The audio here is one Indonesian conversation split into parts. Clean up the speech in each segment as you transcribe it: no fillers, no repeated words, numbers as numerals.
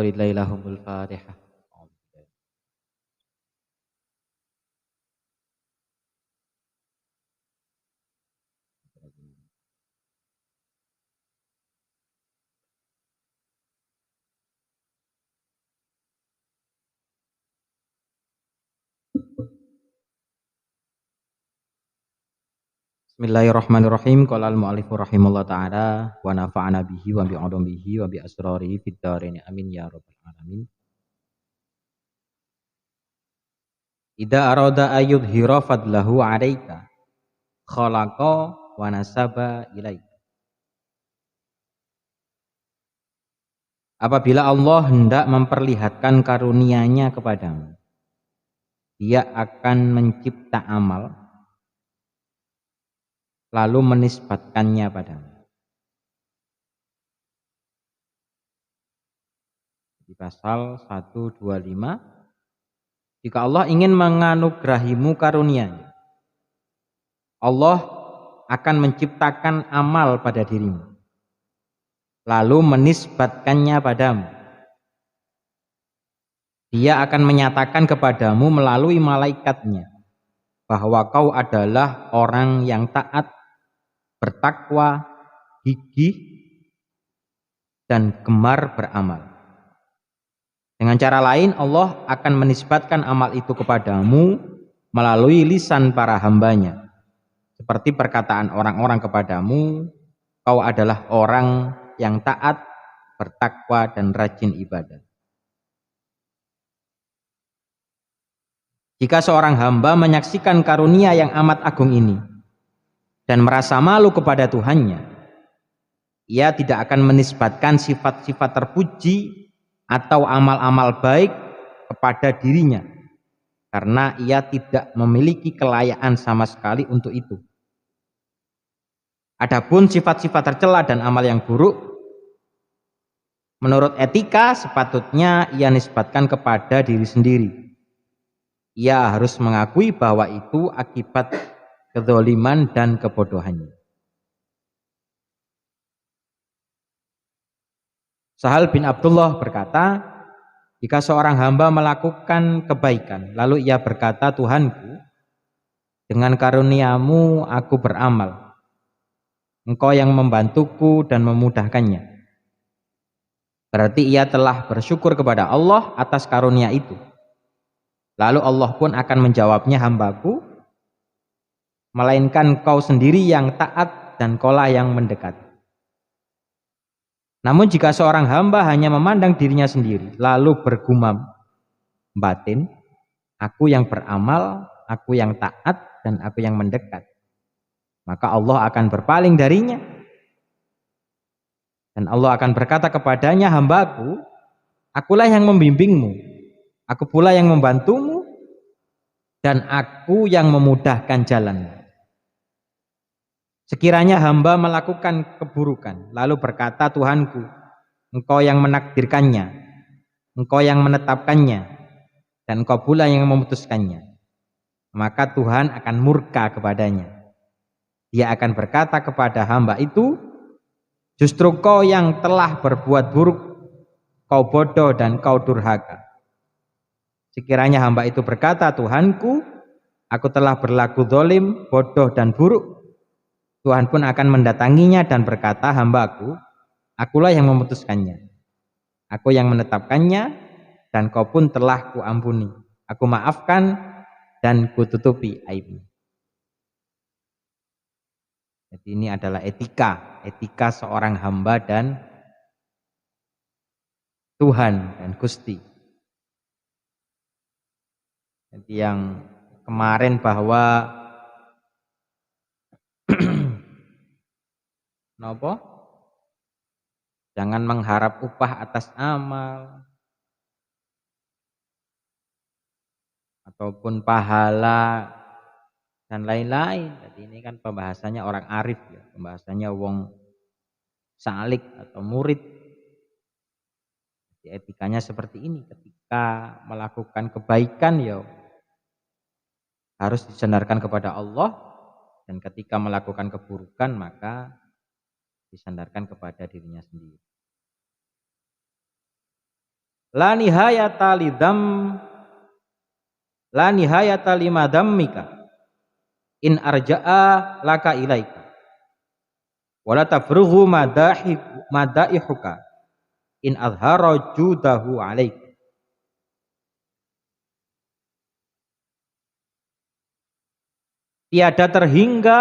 Walillahi lahumul Fatihah. Bismillahirrahmanirrahim. Qala al-mu'allifu rahimahullah ta'ala wa nafa'ana bihi wa bi'ulumihi wa bi asrarihi fid dharain amin ya rabbal alamin. Idza arada ayyudhira fadlahu 'alaika khalaqa wa nasaba ilaika. Apabila Allah hendak memperlihatkan karunia-Nya kepadamu, Dia akan mencipta amal lalu menisbatkannya padamu. Di pasal 125, jika Allah ingin menganugerahimu karunia-Nya, Allah akan menciptakan amal pada dirimu lalu menisbatkannya padamu. Dia akan menyatakan kepadamu melalui malaikatnya bahwa kau adalah orang yang taat, bertakwa, gigih, dan gemar beramal. Dengan cara lain, Allah akan menisbatkan amal itu kepadamu melalui lisan para hambanya. Seperti perkataan orang-orang kepadamu, kau adalah orang yang taat, bertakwa, dan rajin ibadah. Jika seorang hamba menyaksikan karunia yang amat agung ini dan merasa malu kepada Tuhannya, ia tidak akan menisbatkan sifat-sifat terpuji atau amal-amal baik kepada dirinya karena ia tidak memiliki kelayakan sama sekali untuk itu. Adapun sifat-sifat tercela dan amal yang buruk, menurut etika sepatutnya ia nisbatkan kepada diri sendiri. Ia harus mengakui bahwa itu akibat kezaliman dan kebodohannya. Sahal bin Abdullah berkata, jika seorang hamba melakukan kebaikan, lalu ia berkata, Tuhanku, dengan karuniamu aku beramal. Engkau yang membantuku dan memudahkannya. Berarti ia telah bersyukur kepada Allah atas karunia itu. Lalu Allah pun akan menjawabnya, hambaku, melainkan kau sendiri yang taat dan kaulah yang mendekat. Namun jika seorang hamba hanya memandang dirinya sendiri, lalu bergumam batin, aku yang beramal, aku yang taat, dan aku yang mendekat, maka Allah akan berpaling darinya. Dan Allah akan berkata kepadanya, hambaku, akulah yang membimbingmu, aku pula yang membantumu, dan aku yang memudahkan jalanmu. Sekiranya hamba melakukan keburukan, lalu berkata, Tuhanku, engkau yang menakdirkannya, engkau yang menetapkannya, dan engkau pula yang memutuskannya, maka Tuhan akan murka kepadanya. Dia akan berkata kepada hamba itu, justru kau yang telah berbuat buruk, kau bodoh dan kau durhaka. Sekiranya hamba itu berkata, Tuhanku, aku telah berlaku zalim, bodoh dan buruk, Tuhan pun akan mendatanginya dan berkata, hambaku, akulah yang memutuskannya, aku yang menetapkannya, dan kau pun telah kuampuni, aku maafkan dan kututupi aibmu. Jadi ini adalah etika seorang hamba dan Tuhan dan Gusti. Jadi yang kemarin bahwa nopo? Jangan mengharap upah atas amal ataupun pahala dan lain-lain. Jadi ini kan pembahasannya orang arif ya, pembahasannya wong salik atau murid. Jadi etikanya seperti ini, ketika melakukan kebaikan ya harus disandarkan kepada Allah, dan ketika melakukan keburukan maka disandarkan kepada dirinya sendiri. La nihayata lidam la nihayata limadammika in arja'a laka ilaika wala tafrughu madaihuka in azhara judahu alaik. Tiada terhingga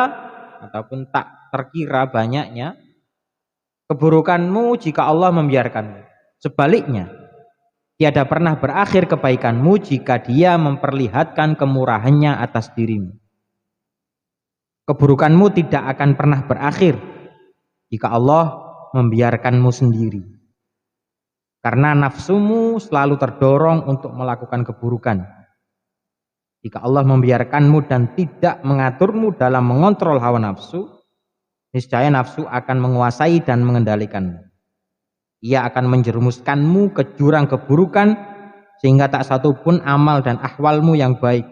ataupun tak terkira banyaknya keburukanmu jika Allah membiarkanmu. Sebaliknya, tiada pernah berakhir kebaikanmu jika Dia memperlihatkan kemurahannya atas dirimu. Keburukanmu tidak akan pernah berakhir jika Allah membiarkanmu sendiri. Karena nafsumu selalu terdorong untuk melakukan keburukan. Jika Allah membiarkanmu dan tidak mengaturmu dalam mengontrol hawa nafsu, niscaya nafsu akan menguasai dan mengendalikanmu. Ia akan menjerumuskanmu ke jurang keburukan sehingga tak satu pun amal dan ahwalmu yang baik.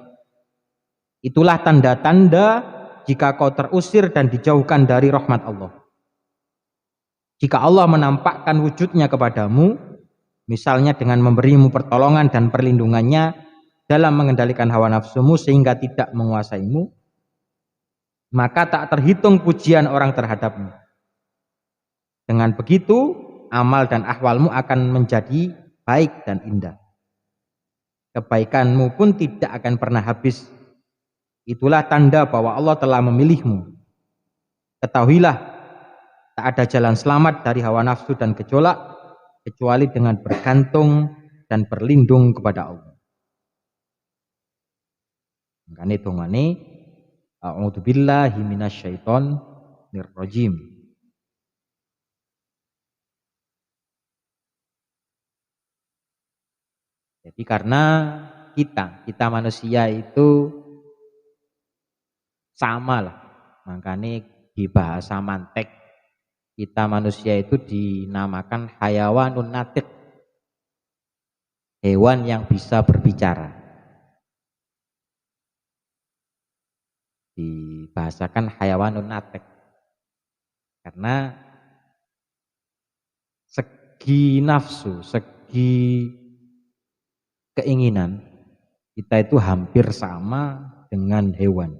Itulah tanda-tanda jika kau terusir dan dijauhkan dari rahmat Allah. Jika Allah menampakkan wujudnya kepadamu, misalnya dengan memberimu pertolongan dan perlindungannya dalam mengendalikan hawa nafsumu sehingga tidak menguasaimu, maka tak terhitung pujian orang terhadapmu. Dengan begitu, amal dan ahwalmu akan menjadi baik dan indah. Kebaikanmu pun tidak akan pernah habis. Itulah tanda bahwa Allah telah memilihmu. Ketahuilah, tak ada jalan selamat dari hawa nafsu dan gejolak kecuali dengan bergantung dan berlindung kepada Allah. Makanya dongane a'udzubillahi minasyaitonir rajim. Jadi karena kita manusia itu sama lah. Makanya di bahasa mantek kita manusia itu dinamakan hayawanun natiq. Hewan yang bisa berbicara. Dibahasakan hayawanun natiq. Karena segi nafsu, segi keinginan kita itu hampir sama dengan hewan.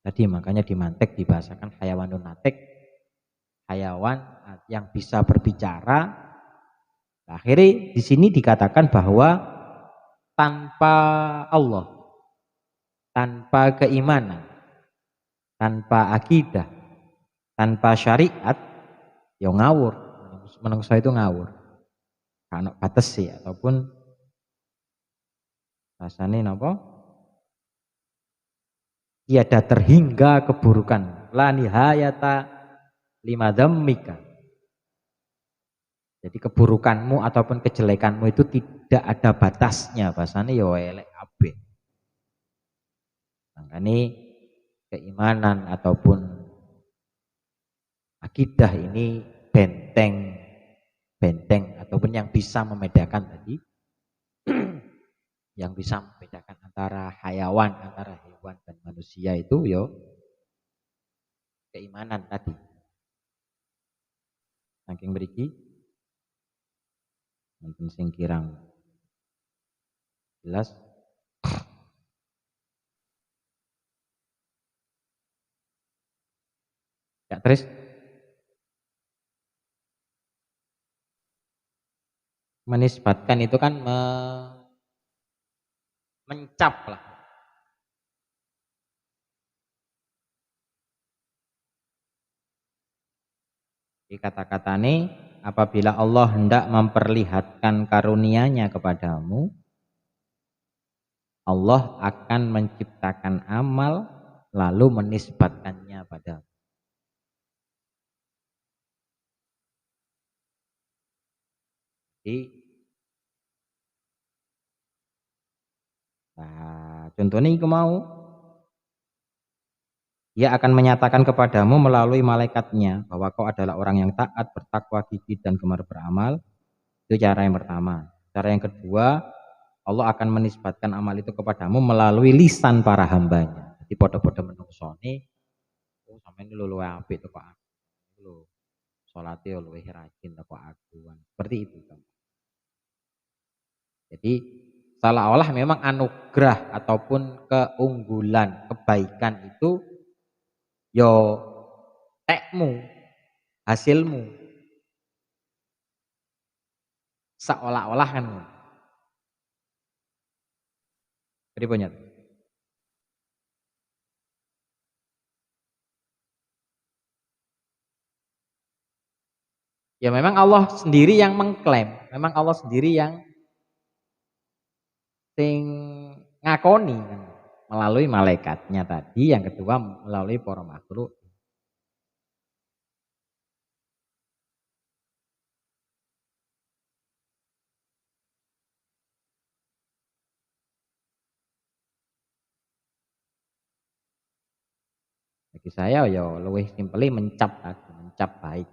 Tadi makanya di mantek dibahasakan hayawanun natiq, hayawan yang bisa berbicara. Akhirnya di sini dikatakan bahwa tanpa Allah, tanpa keimanan, tanpa akidah, tanpa syariat, ya ngawur. Menungso itu ngawur. Karena batas sih ataupun rasanya napa? Tiada terhingga keburukan. La nihayata limadammika. Jadi keburukanmu ataupun kejelekanmu itu tidak ada batasnya. Bahasanya ya elek kabeh. Makanya keimanan ataupun akidah ini benteng ataupun yang bisa membedakan tadi yang bisa membedakan antara hayawan, antara hewan dan manusia itu yo keimanan tadi. Saking mriki wonten sing kirang jelas. Ya terus menisbatkan itu kan mencap lah. Di kata-katane apabila Allah hendak memperlihatkan karunia-Nya kepadamu, Allah akan menciptakan amal lalu menisbatkannya padamu. Jadi contohnya iku mau Dia akan menyatakan kepadamu melalui malaikatnya bahwa kau adalah orang yang taat, bertakwa, gigih dan gemar beramal. Itu cara yang pertama. Cara yang kedua, Allah akan menisbatkan amal itu kepadamu melalui lisan para hambanya. Jadi podo-podo menungsoni, oh sampai ini luwe apik teko aku. Lho, salate luwih rajin teko aku. Seperti itu kan. Jadi seolah-olah memang anugerah ataupun keunggulan, kebaikan itu yo tekmu, hasilmu, seolah-olah kan. Pripun nyat? Ya memang Allah sendiri yang mengklaim, memang Allah sendiri yang sing ngakoni kan. Melalui malaikatnya tadi, yang kedua melalui para makhluk. Bagi saya ya luwih simpeli mencap tadi, mencap baik.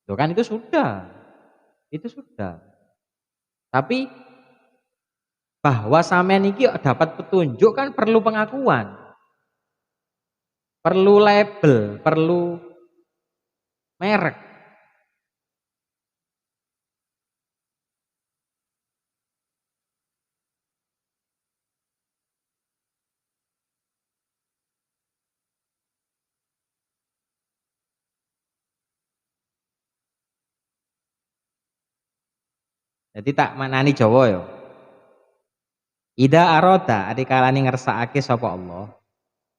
Tuh kan itu sudah, itu sudah. Tapi bahwa sampean iki dapat petunjuk kan perlu pengakuan, perlu label, perlu merek. Jadi tak manani Jawa ya. Ida aroda adikalane ngersakake sapa Allah,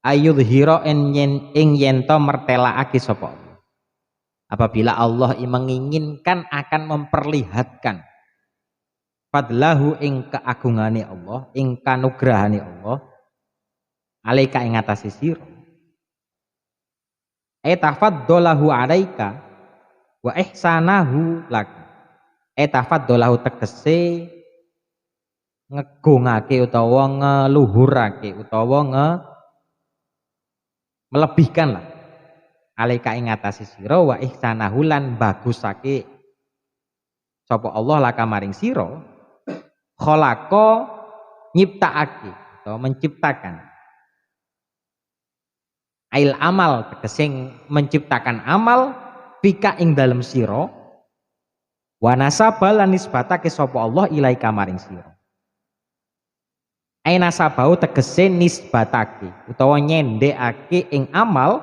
ayudhira ing yen to mertelaake sapa Allah. Apabila Allah menginginkan akan memperlihatkan fadlahu ing keagungane Allah, ing kanugrahane Allah, alaika ing atase sira. Tafaddalahu alaika wa ihsanahu lak. Tafaddalahu tegese ngegungake utawa ngeluhurake utawa melebihkan lah alaika ing atase sira wa ihsanahu lan bagusake sapa Allah laka maring sira khalaqa nyiptaake atau menciptakan ail amal tegese menciptakan amal fika ing dalem sira wa nasaba lan nisbatake sapa Allah ilaika maring sira. Nasabau tegese nisbatake utawa nyendekake ing amal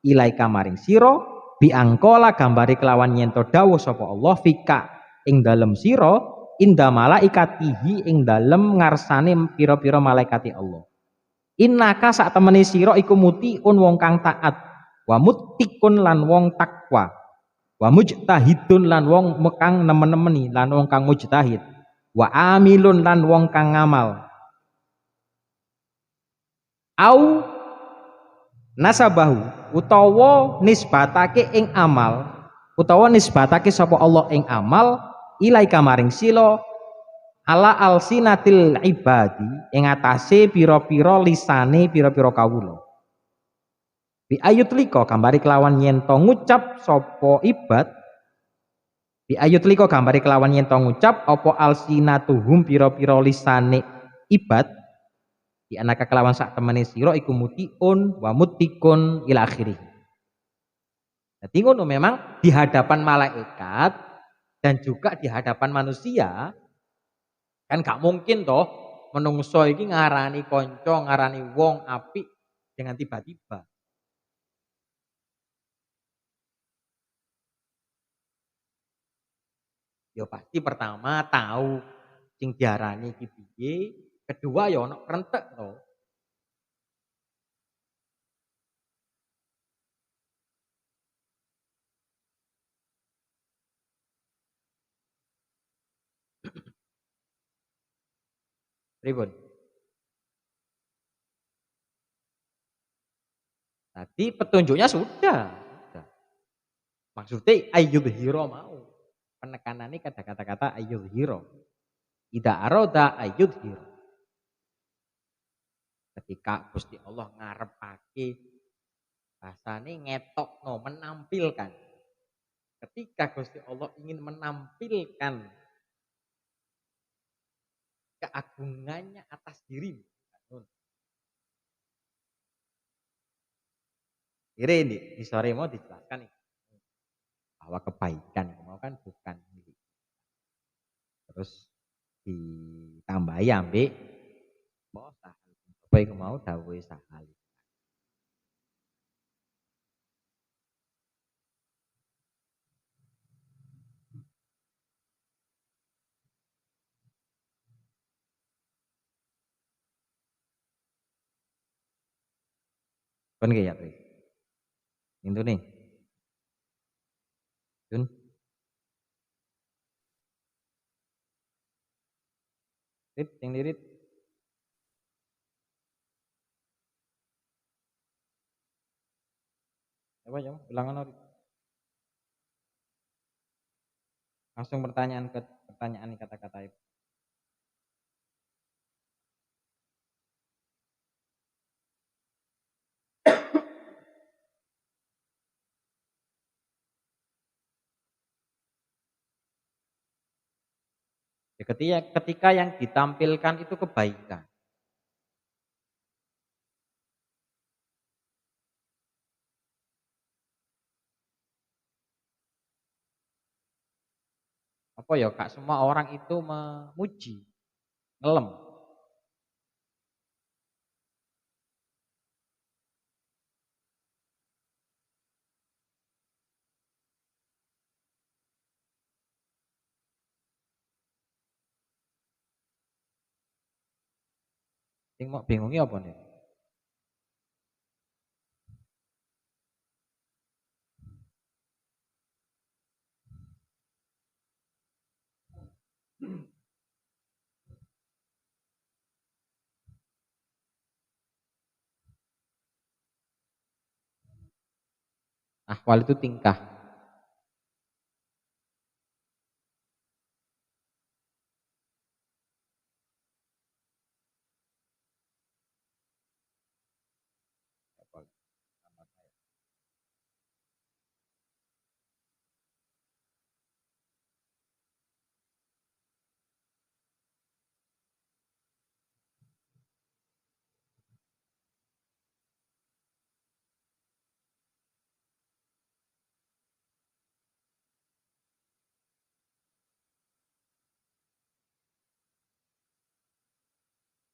ilaika maring sira biangkola gambari kelawan yen to dawuh sapa Allah fika ing dalem sira inda malaikatihi ing dalem ngarsane pira-pira malaikati Allah. Innaka sak temene sira iku mutiun wong kang taat wa muttikun lan wong takwa wa mujtahidun lan wong kang nemen-nemeni lan wong kang mujtahid wa amilun lan wong kang ngamal au nasabahu utawa nisbatake ing amal utawa nisbatake sapa Allah ing amal ilaika maring sila ala alsinatil ibadi ing atase pira-pira lisane pira-pira kawula bi ayut liko gambari kelawan yen to ngucap sapa ibad bi ayut liko gambari kelawan yen to ngucap apa alsinatuhum pira-pira lisane ibad di anaka kelawan sak temene sira iku mutiun wa mutikun ila akhirih. Jadi ngono memang di hadapan malaikat dan juga di hadapan manusia kan gak mungkin toh menungso iki ngarani konco, ngarani wong apik dengan tiba-tiba. Ya pasti pertama tahu sing diarani iki piye, kedua ya ono rentek to. Pripun? Tadi petunjuknya sudah. Maksudnya ayyudhiro mau. Penekanannya kata-kata ayyudhiro. Ida aroda ayyudhiro. Ketika Gusti Allah ngarepake bahasane ngetok no menampilkan. Ketika Gusti Allah ingin menampilkan keagungannya atas dirimu. Kira di sore mau dijelaskan bahwa kebaikan itu mau kan bukan milik. Terus ditambahi ambek apa iku mau dawuhe sahal. Kon ya Tri. Itu nih. Jun. Rit, yang lirit. Apa ya? Ulangan Rit. Langsung pertanyaan ke pertanyaan kata-kata itu. Ya, ketika yang ditampilkan itu kebaikan. Apa ya Kak, semua orang itu memuji, ngelem. Sing mau bingungi apa nih? Ahwal itu tingkah.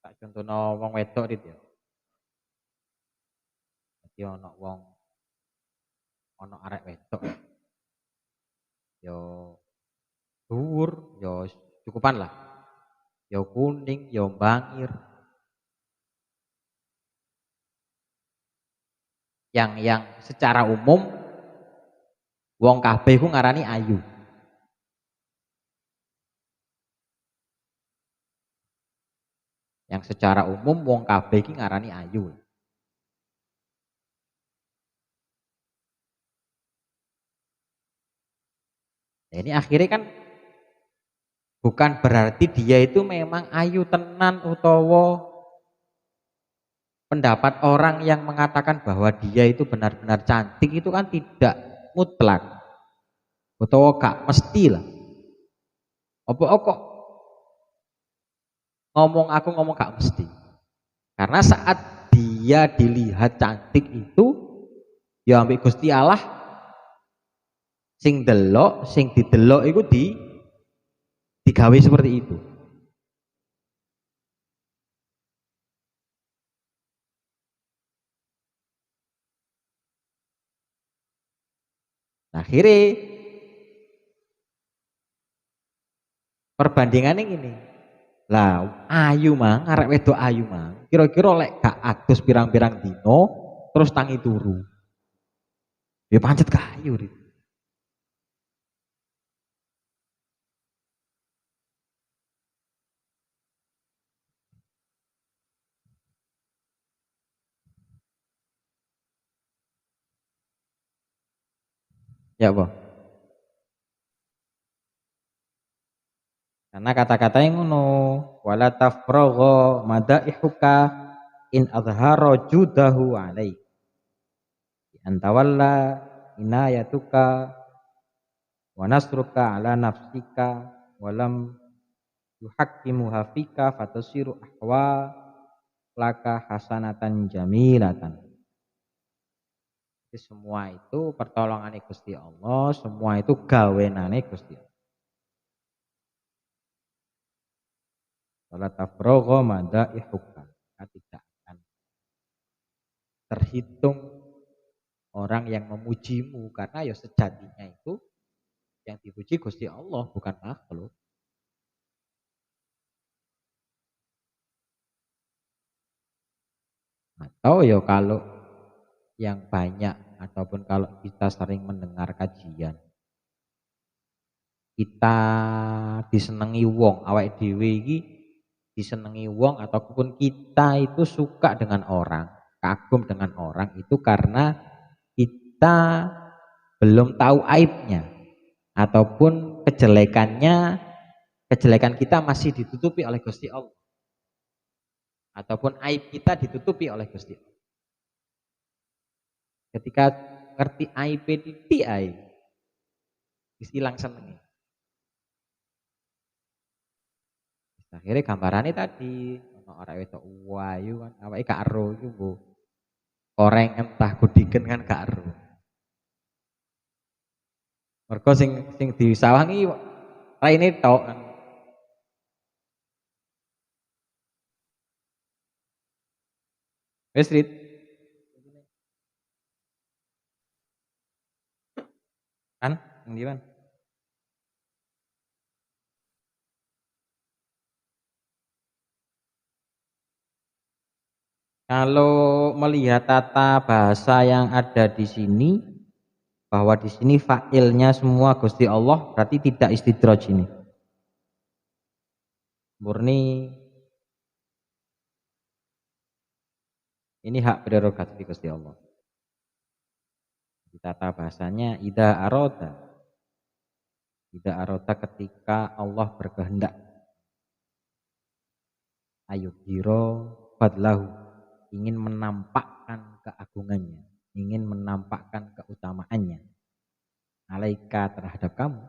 Tak contohno wong wedok Rit ya. Dadi ono arek wedok. Yo dhuwur, yo cukupan lah. Yo kuning, yo bangir. Yang secara umum wong kabeh ku ngarani ayu. Yang secara umum wong kabeh iki ngarani ayu. Nah, ini akhirnya kan bukan berarti dia itu memang ayu tenan utawa pendapat orang yang mengatakan bahwa dia itu benar-benar cantik itu kan tidak mutlak utawa gak mesti lah. Apa kok aku ngomong gak mesti? Karena saat dia dilihat cantik itu ya ambek Gusti Allah sing didelok itu digawe seperti itu. Nah, akhirnya perbandingannya gini. Lah, ayu mang, arek wedok ayu mang. Kira-kira lek gak adus pirang-pirang dino terus tangi turu. Ya pancet kayu Rit. Ya, Bang. Karena kata-kata yang ngono, wala tafragha madaihuka in azhara judahu alaik. Antawalla inayatuka wa nasruka ala nafsika walam yuhaqqimu hafika fatasiru ahwa laka hasanatan jamilatan. Jadi semua itu pertolongan Gusti Allah, semua itu gawenane Gusti Allah. Wala tafragha madaihuka. Tidak akan terhitung orang yang memujimu karena ya sejatinya itu yang dipuji Gusti Allah bukan makhluk. Atau ya kalau yang banyak ataupun kalau kita sering mendengar kajian, kita disenengi wong, awake dhewe iki disenengi wong ataupun kita itu suka dengan orang, kagum dengan orang itu karena kita belum tahu aibnya ataupun kejelekan kita masih ditutupi oleh Gusti Allah ataupun aib kita ditutupi oleh Gusti Allah. Ketika ngerti aib titik aib wis ilang senenge. Akhirnya gambarannya tadi ono orang wedok wayu kan awake gak ero iku mbok koreng entah gudiken kan gak ero. Mergo sing disawangi raine tok kan. Wis Rit. Kan ngendi kan? Kalau melihat tata bahasa yang ada di sini, bahwa di sini fa'ilnya semua Gusti Allah, berarti tidak istidraj ini. Murni ini hak prerogatif Gusti Allah. Di tata bahasanya ida aroda ketika Allah berkehendak. Ayudhiro fadlahu, ingin menampakkan keagungannya, ingin menampakkan keutamaannya alaika terhadap kamu,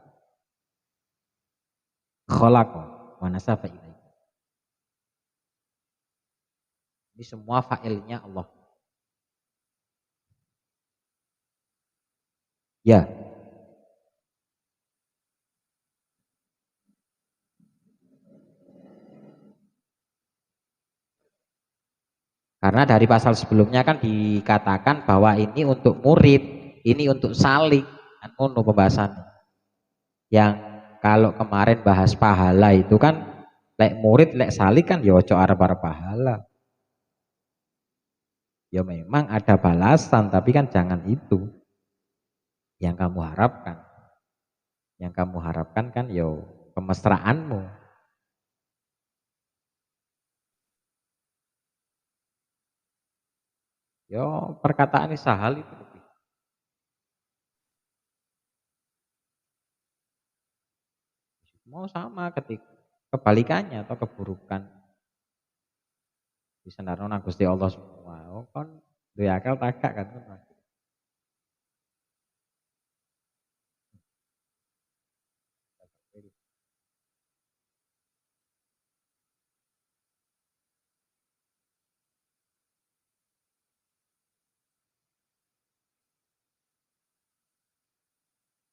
khalaqa wa nasafa ilaika. Ini semua fa'ilnya Allah. Ya. Karena dari pasal sebelumnya kan dikatakan bahwa ini untuk murid, ini untuk salik, kan ngono pembahasannya. Yang kalau kemarin bahas pahala itu kan lek murid lek salik kan ya ojo arep-arep pahala. Ya memang ada balasan tapi kan jangan itu yang kamu harapkan. Yang kamu harapkan kan yo kemesraanmu. Yo perkataan sahal itu lebih. Mau sama ketika kebalikannya atau keburukan disenarno nang Gusti Allah semua. Oh kan duwe akal tagak kan.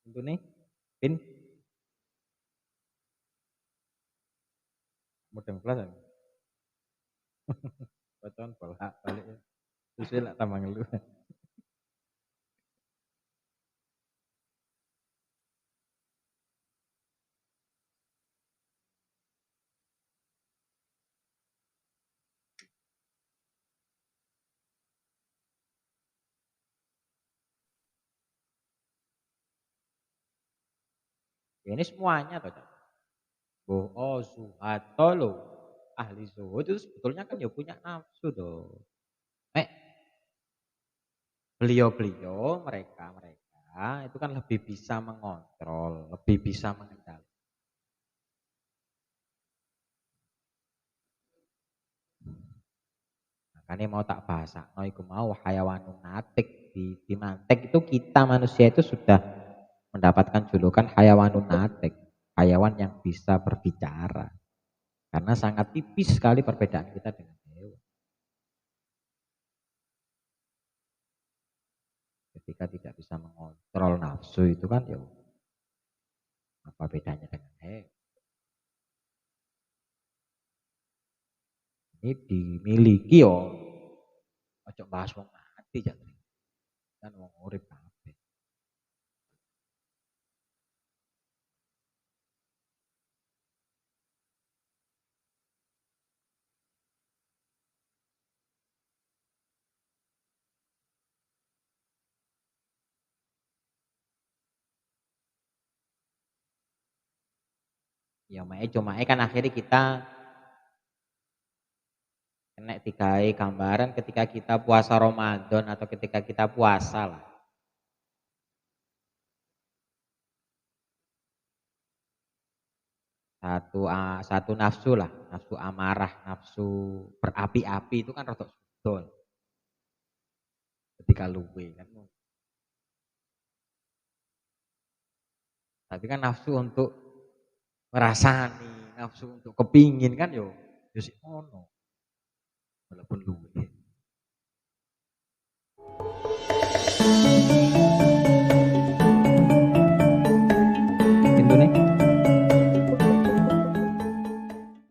Untune pin mudeng kelas. Bacaan bolak balik. Terus lek tambah ngeluh. Ya, ini semuanya toh. Oh, zuhato lo. Ahli zuhud itu sebetulnya kan ya punya nafsu tuh. Beliau-beliau mereka itu kan lebih bisa mengontrol, lebih bisa mengendalikan. Makanya mau tak bahasa, no iku mau hayawanun natik di mantek itu kita manusia itu sudah mendapatkan julukan hayawanun natik, hayawan yang bisa berbicara. Karena sangat tipis sekali perbedaan kita dengan hewan. Ketika tidak bisa mengontrol nafsu itu kan ya apa bedanya dengan hewan? Ini dimiliki yo. Ojo bahas wong mati jangan. Kan wong urip kabeh. Ya mae cuma kan akhirnya kita kena digawe gambaran ketika kita puasa Ramadan atau ketika kita puasa lah. Satu nafsu lah, nafsu amarah, nafsu berapi-api itu kan rotok sudol ketika luwe kan. Tapi kan nafsu untuk merasani, nafsu untuk kepingin kan yo sik ono. Walaupun luwe.